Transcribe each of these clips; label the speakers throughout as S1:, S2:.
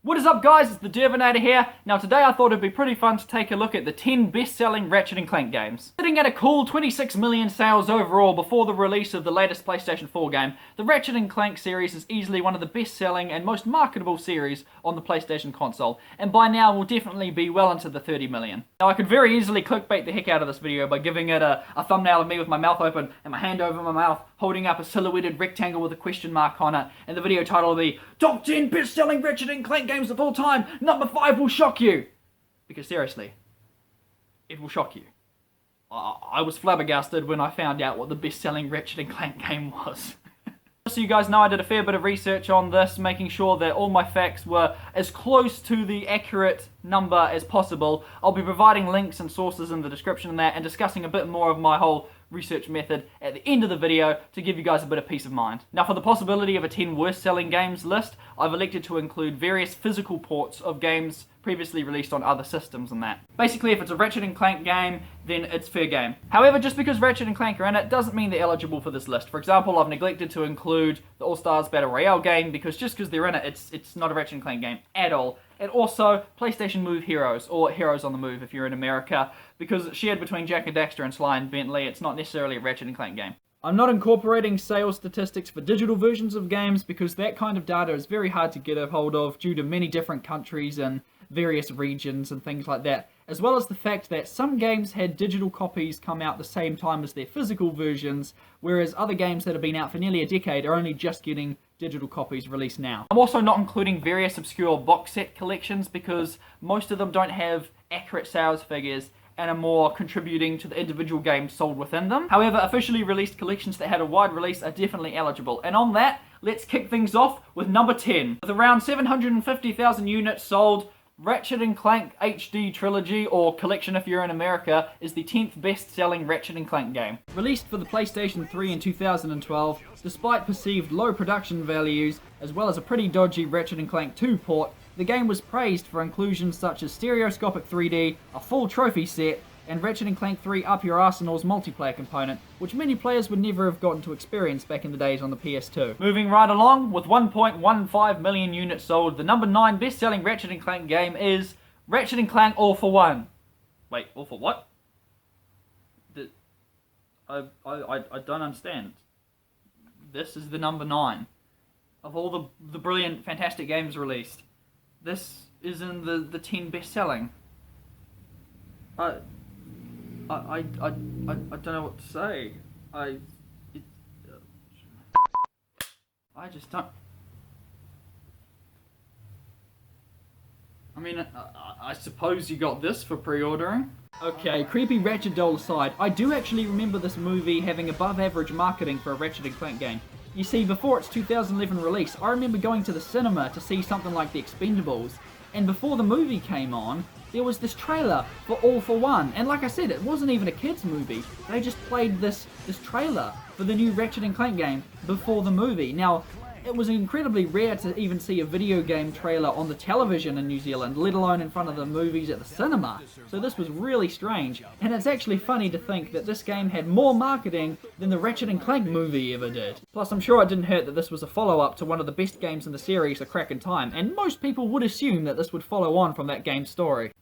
S1: What is up, guys? It's the Dervinator here. Now today I thought it'd be pretty fun to take a look at the 10 best-selling Ratchet & Clank games. Sitting at a cool 26 million sales overall before the release of the latest PlayStation 4 game, the Ratchet & Clank series is easily one of the best-selling and most marketable series on the PlayStation console, and by now will definitely be well into the 30 million. Now I could very easily clickbait the heck out of this video by giving it a thumbnail of me with my mouth open and my hand over my mouth holding up a silhouetted rectangle with a question mark on it, and the video title will be Top 10 Best-Selling Ratchet & Clank Games of All Time, Number 5 will shock you! Because seriously, it will shock you. I was flabbergasted when I found out what the best-selling Ratchet & Clank game was. So you guys know I did a fair bit of research on this, making sure that all my facts were as close to the accurate number as possible. I'll be providing links and sources in the description and that, and discussing a bit more of my whole research method at the end of the video to give you guys a bit of peace of mind. Now for the possibility of a 10 worst selling games list, I've elected to include various physical ports of games previously released on other systems and that. Basically, if it's a Ratchet & Clank game, then it's fair game. However, just because Ratchet & Clank are in it doesn't mean they're eligible for this list. For example, I've neglected to include the All-Stars Battle Royale game because just because they're in it, it's not a Ratchet & Clank game at all. And also, PlayStation Move Heroes, or Heroes on the Move if you're in America, because it's shared between Jack and Daxter and Sly and Bentley, it's not necessarily a Ratchet & Clank game. I'm not incorporating sales statistics for digital versions of games because that kind of data is very hard to get a hold of due to many different countries and various regions and things like that, as well as the fact that some games had digital copies come out the same time as their physical versions, whereas other games that have been out for nearly a decade are only just getting digital copies released now. I'm also not including various obscure box set collections because most of them don't have accurate sales figures and are more contributing to the individual games sold within them. However, officially released collections that had a wide release are definitely eligible. And on that, let's kick things off with number 10. With around 750,000 units sold, Ratchet & Clank HD Trilogy, or Collection if you're in America, is the 10th best-selling Ratchet & Clank game. Released for the PlayStation 3 in 2012, despite perceived low production values, as well as a pretty dodgy Ratchet & Clank 2 port, the game was praised for inclusions such as stereoscopic 3D, a full trophy set, and Ratchet & Clank 3 Up Your Arsenal's multiplayer component, which many players would never have gotten to experience back in the days on the PS2. Moving right along, with 1.15 million units sold, the number 9 best-selling Ratchet & Clank game is Ratchet & Clank All for One. Wait, All for what? I don't understand. This is the number 9. Of all the brilliant, fantastic games released, this is in the 10 best-selling. I don't know what to say. I just don't. I mean, I suppose you got this for pre-ordering. Okay, creepy Ratchet doll aside, I do actually remember this movie having above average marketing for a Ratchet & Clank game. You see, before its 2011 release, I remember going to the cinema to see something like The Expendables, and before the movie came on, there was this trailer for All for One, and like I said, it wasn't even a kids movie. They just played this trailer for the new Ratchet & Clank game before the movie. Now, it was incredibly rare to even see a video game trailer on the television in New Zealand, let alone in front of the movies at the cinema. So this was really strange, and it's actually funny to think that this game had more marketing than the Ratchet & Clank movie ever did. Plus, I'm sure it didn't hurt that this was a follow-up to one of the best games in the series, A Crack in Time, and most people would assume that this would follow on from that game's story.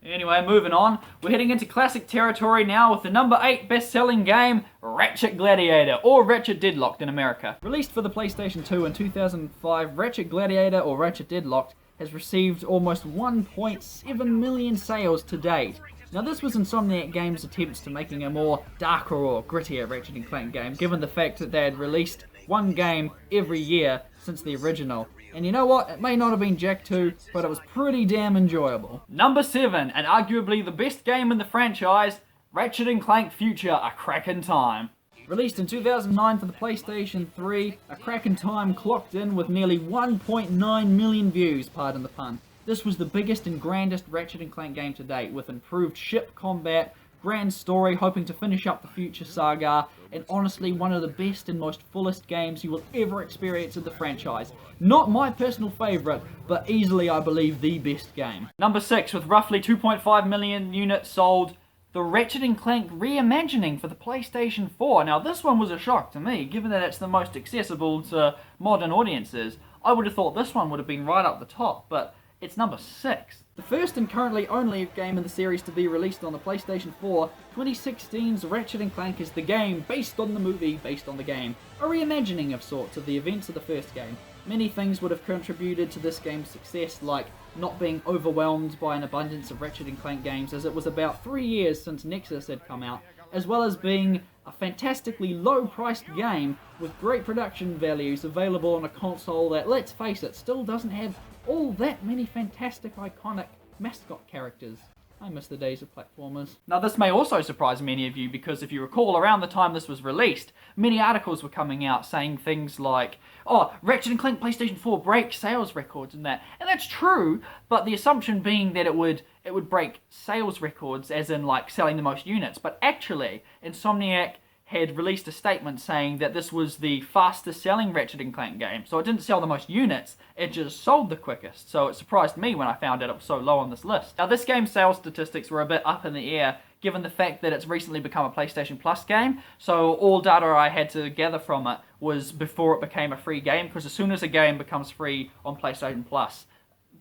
S1: Anyway, moving on, we're heading into classic territory now with the number 8 best-selling game, Ratchet Gladiator, or Ratchet Deadlocked in America. Released for the PlayStation 2 in 2005, Ratchet Gladiator, or Ratchet Deadlocked, has received almost 1.7 million sales to date. Now this was Insomniac Games' attempts to making a more darker or grittier Ratchet & Clank game, given the fact that they had released one game every year since the original. And you know what? It may not have been Jack 2, but it was pretty damn enjoyable. Number 7, and arguably the best game in the franchise, Ratchet & Clank Future, A Crack in Time. Released in 2009 for the PlayStation 3, A Crack in Time clocked in with nearly 1.9 million views, pardon the pun. This was the biggest and grandest Ratchet & Clank game to date, with improved ship combat, grand story hoping to finish up the Future saga, and honestly one of the best and most fullest games you will ever experience in the franchise. Not my personal favourite, but easily I believe the best game. Number 6, with roughly 2.5 million units sold, the Ratchet & Clank reimagining for the PlayStation 4. Now this one was a shock to me, given that it's the most accessible to modern audiences. I would have thought this one would have been right up the top, but it's number 6. The first and currently only game in the series to be released on the PlayStation 4, 2016's Ratchet & Clank is the game based on the movie, based on the game. A reimagining of sorts of the events of the first game. Many things would have contributed to this game's success, like not being overwhelmed by an abundance of Ratchet & Clank games, as it was about 3 years since Nexus had come out, as well as being a fantastically low-priced game with great production values available on a console that, let's face it, still doesn't have all that many fantastic, iconic mascot characters. I miss the days of platformers. Now this may also surprise many of you, because if you recall, around the time this was released, many articles were coming out saying things like, oh, Ratchet & Clank PlayStation 4 break sales records and that. And that's true, but the assumption being that it would break sales records, as in like selling the most units. But actually, Insomniac had released a statement saying that this was the fastest selling Ratchet & Clank game. So it didn't sell the most units, it just sold the quickest. So it surprised me when I found out it was so low on this list. Now this game's sales statistics were a bit up in the air, given the fact that it's recently become a PlayStation Plus game. So all data I had to gather from it was before it became a free game, because as soon as a game becomes free on PlayStation Plus,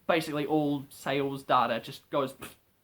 S1: basically all sales data just goes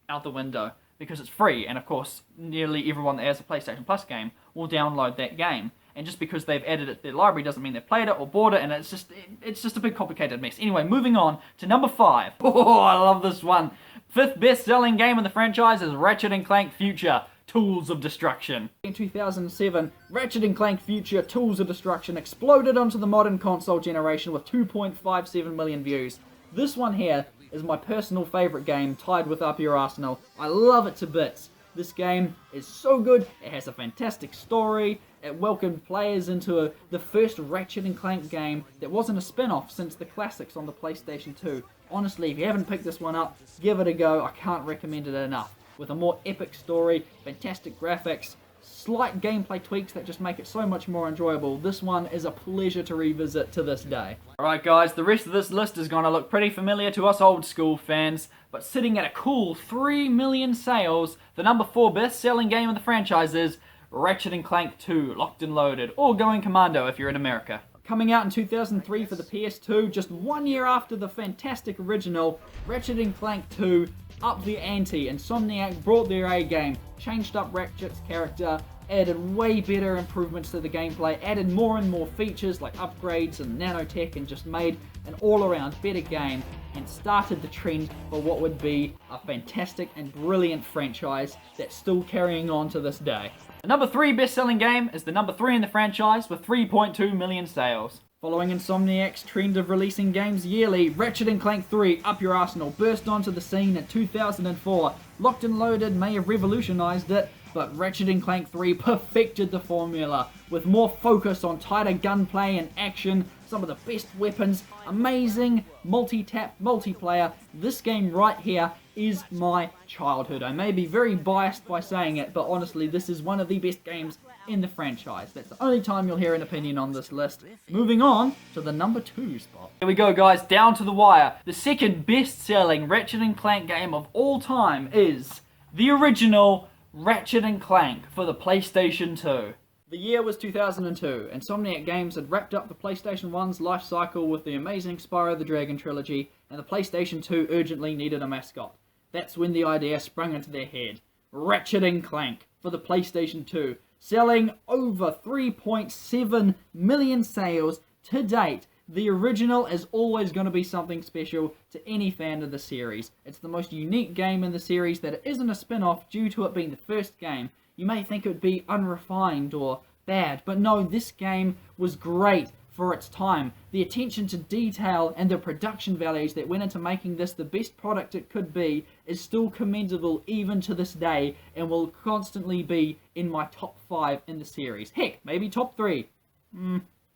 S1: out the window, because it's free, and of course nearly everyone that has a PlayStation Plus game will download that game. And just because they've added it to their library doesn't mean they've played it or bought it, and it's just a big complicated mess. Anyway, moving on to number 5. Oh, I love this one. 5th best-selling game in the franchise is Ratchet & Clank Future: Tools of Destruction. In 2007, Ratchet & Clank Future: Tools of Destruction exploded onto the modern console generation with 2.57 million views. This one here is my personal favourite game, tied with Up Your Arsenal. I love it to bits. This game is so good, it has a fantastic story, it welcomed players into the first Ratchet & Clank game that wasn't a spin-off since the classics on the PlayStation 2. Honestly, if you haven't picked this one up, give it a go, I can't recommend it enough. With a more epic story, fantastic graphics, slight gameplay tweaks that just make it so much more enjoyable, this one is a pleasure to revisit to this day. Alright guys, the rest of this list is going to look pretty familiar to us old school fans, but sitting at a cool 3 million sales, the number 4 best-selling game in the franchise is Ratchet & Clank 2, Locked and Loaded, or Going Commando if you're in America. Coming out in 2003 for the PS2, just 1 year after the fantastic original, Ratchet & Clank 2 upped the ante. Insomniac brought their A game, changed up Ratchet's character, added way better improvements to the gameplay, added more and more features like upgrades and nanotech, and just made an all-around better game, and started the trend for what would be a fantastic and brilliant franchise that's still carrying on to this day. The number 3 best-selling game is the number 3 in the franchise with 3.2 million sales. Following Insomniac's trend of releasing games yearly, Ratchet & Clank 3 Up Your Arsenal burst onto the scene in 2004. Locked and Loaded may have revolutionized it, but Ratchet & Clank 3 perfected the formula, with more focus on tighter gunplay and action, some of the best weapons, amazing multi-tap multiplayer. This game right here is my childhood. I may be very biased by saying it, but honestly, this is one of the best games in the franchise. That's the only time you'll hear an opinion on this list. Moving on to the number 2 spot. Here we go guys, down to the wire. The second best-selling Ratchet & Clank game of all time is the original Ratchet & Clank for the PlayStation 2. The year was 2002. Insomniac Games had wrapped up the PlayStation 1's life cycle with the amazing Spyro the Dragon trilogy, and the PlayStation 2 urgently needed a mascot. That's when the idea sprung into their head. Ratchet & Clank for the PlayStation 2, selling over 3.7 million sales to date. The original is always going to be something special to any fan of the series. It's the most unique game in the series that it isn't a spin-off due to it being the first game. You may think it would be unrefined or bad, but no, this game was great for its time. The attention to detail and the production values that went into making this the best product it could be is still commendable even to this day, and will constantly be in my top 5 in the series. Heck, maybe top 3.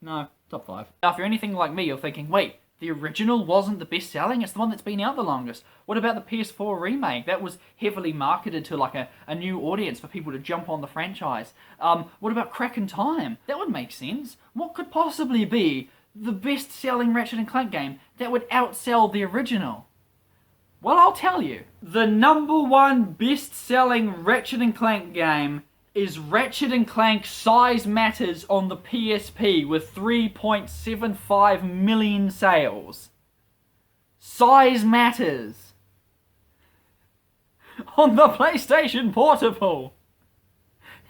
S1: No, top 5. Now if you're anything like me, you're thinking, wait, the original wasn't the best selling? It's the one that's been out the longest. What about the PS4 remake? That was heavily marketed to like a new audience for people to jump on the franchise. What about Crack in Time? That would make sense. What could possibly be the best selling Ratchet & Clank game that would outsell the original? Well, I'll tell you. The number 1 best selling Ratchet & Clank game is Ratchet & Clank Size Matters on the PSP with 3.75 million sales. Size Matters on the PlayStation Portable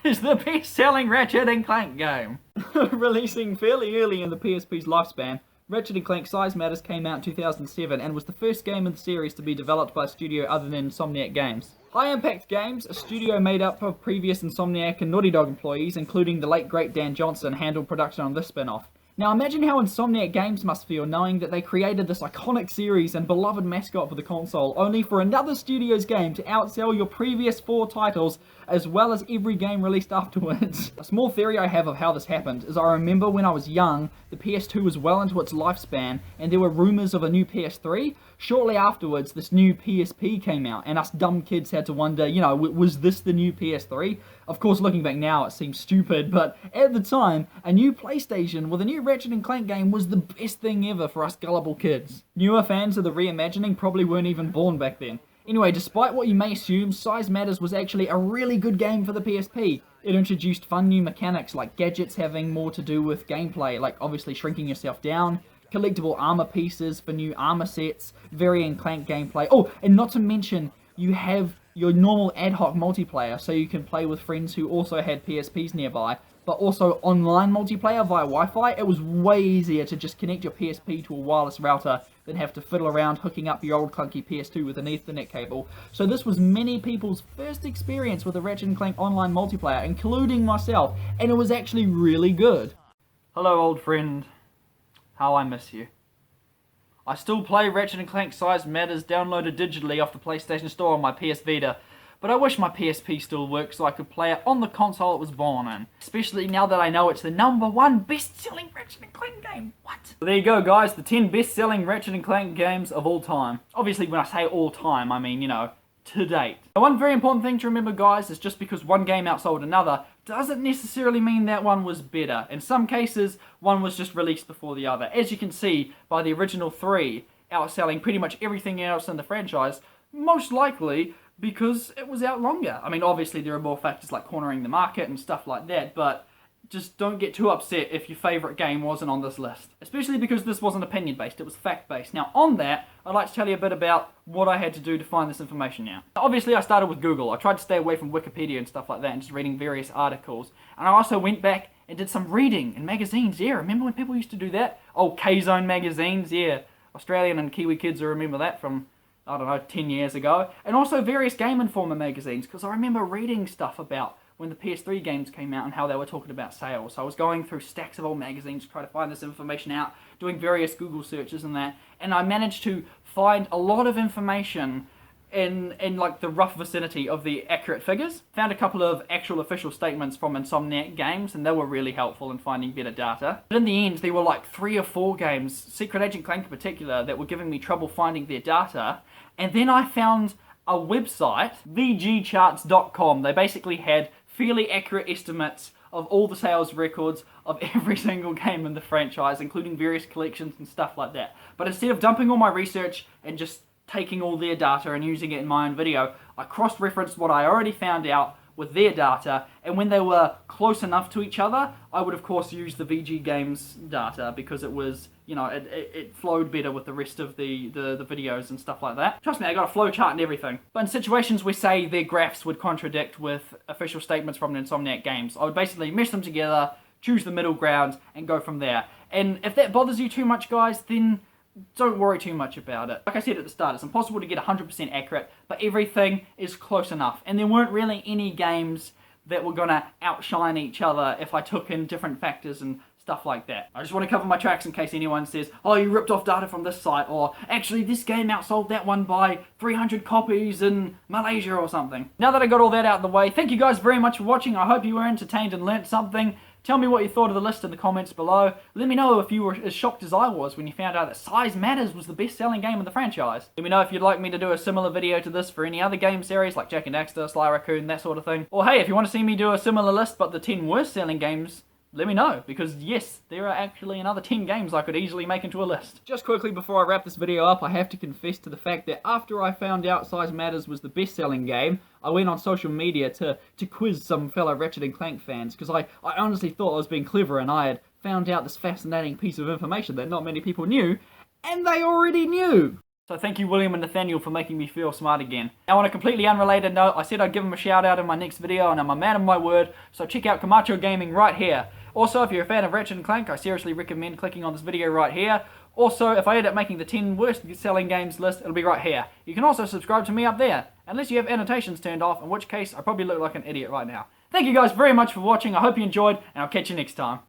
S1: is the best-selling Ratchet & Clank game. Releasing fairly early in the PSP's lifespan, Ratchet & Clank Size Matters came out in 2007 and was the first game in the series to be developed by a studio other than Insomniac Games. High Impact Games, a studio made up of previous Insomniac and Naughty Dog employees, including the late great Dan Johnson, handled production on this spin-off. Now imagine how Insomniac Games must feel knowing that they created this iconic series and beloved mascot for the console, only for another studio's game to outsell your previous 4 titles, as well as every game released afterwards. A small theory I have of how this happened is I remember when I was young, the PS2 was well into its lifespan, and there were rumours of a new PS3. Shortly afterwards, this new PSP came out, and us dumb kids had to wonder, you know, was this the new PS3? Of course, looking back now, it seems stupid, but at the time, a new PlayStation with a new Ratchet & Clank game was the best thing ever for us gullible kids. Newer fans of the reimagining probably weren't even born back then. Anyway, despite what you may assume, Size Matters was actually a really good game for the PSP. It introduced fun new mechanics like gadgets having more to do with gameplay, like obviously shrinking yourself down, collectible armor pieces for new armor sets, varying Clank gameplay. Oh, and not to mention, you have your normal ad hoc multiplayer, so you can play with friends who also had PSPs nearby, but also online multiplayer via Wi-Fi. It was way easier to just connect your PSP to a wireless router than have to fiddle around hooking up your old clunky PS2 with an Ethernet cable. So this was many people's first experience with a Ratchet & Clank online multiplayer, including myself, and it was actually really good. Hello old friend, how I miss you. I still play Ratchet & Clank Size Matters downloaded digitally off the PlayStation Store on my PS Vita, but I wish my PSP still worked so I could play it on the console it was born in. Especially now that I know it's the #1 best-selling Ratchet & Clank game. What? Well, there you go guys, the 10 best-selling Ratchet & Clank games of all time. Obviously when I say all time, I mean, you know, to date. Now, one very important thing to remember guys is just because one game outsold another doesn't necessarily mean that one was better. In some cases, one was just released before the other. As you can see by the original 3 outselling pretty much everything else in the franchise, most likely because it was out longer. I mean, obviously there are more factors like cornering the market and stuff like that, but just don't get too upset if your favourite game wasn't on this list. Especially because this wasn't opinion-based, it was fact-based. Now on that, I'd like to tell you a bit about what I had to do to find this information out. Obviously I started with Google. I tried to stay away from Wikipedia and stuff like that and just reading various articles. And I also went back and did some reading in magazines, yeah. Remember when people used to do that? Oh, K-Zone magazines, yeah. Australian and Kiwi kids will remember that from, I don't know, 10 years ago. And also various Game Informer magazines, because I remember reading stuff about when the PS3 games came out and how they were talking about sales. So I was going through stacks of old magazines to try to find this information out, doing various Google searches and that, and I managed to find a lot of information in like the rough vicinity of the accurate figures. Found a couple of actual official statements from Insomniac Games, and they were really helpful in finding better data. But in the end, there were like 3 or 4 games, Secret Agent Clank in particular, that were giving me trouble finding their data, and then I found a website, VGChartz.com. They basically had fairly accurate estimates of all the sales records of every single game in the franchise, including various collections and stuff like that. But instead of dumping all my research and just taking all their data and using it in my own video, I cross-referenced what I already found out with their data, and when they were close enough to each other, I would of course use the VG Games data because it was, you know, it flowed better with the rest of the videos and stuff like that. Trust me, I got a flow chart and everything. But in situations where, say, their graphs would contradict with official statements from Insomniac Games, I would basically mesh them together, choose the middle ground, and go from there. And if that bothers you too much, guys, then don't worry too much about it. Like I said at the start, it's impossible to get 100% accurate, but everything is close enough. And there weren't really any games that were gonna outshine each other if I took in different factors and stuff like that. I just want to cover my tracks in case anyone says, oh, you ripped off data from this site, or actually this game outsold that one by 300 copies in Malaysia or something. Now that I got all that out of the way, thank you guys very much for watching. I hope you were entertained and learnt something. Tell me what you thought of the list in the comments below. Let me know if you were as shocked as I was when you found out that Size Matters was the best-selling game in the franchise. Let me know if you'd like me to do a similar video to this for any other game series like Jak and Daxter, Sly Raccoon, that sort of thing. Or hey, if you want to see me do a similar list but the 10 worst-selling games let me know, because yes, there are actually another 10 games I could easily make into a list. Just quickly before I wrap this video up, I have to confess to the fact that after I found out Size Matters was the best-selling game, I went on social media to quiz some fellow Ratchet & Clank fans, because I honestly thought I was being clever and I had found out this fascinating piece of information that not many people knew, and they already knew! So thank you, William and Nathaniel, for making me feel smart again. Now, on a completely unrelated note, I said I'd give them a shout out in my next video, and I'm a man of my word, so check out Camacho Gaming right here. Also, if you're a fan of Ratchet & Clank, I seriously recommend clicking on this video right here. Also, if I end up making the 10 worst selling games list, it'll be right here. You can also subscribe to me up there, unless you have annotations turned off, in which case I probably look like an idiot right now. Thank you guys very much for watching, I hope you enjoyed, and I'll catch you next time.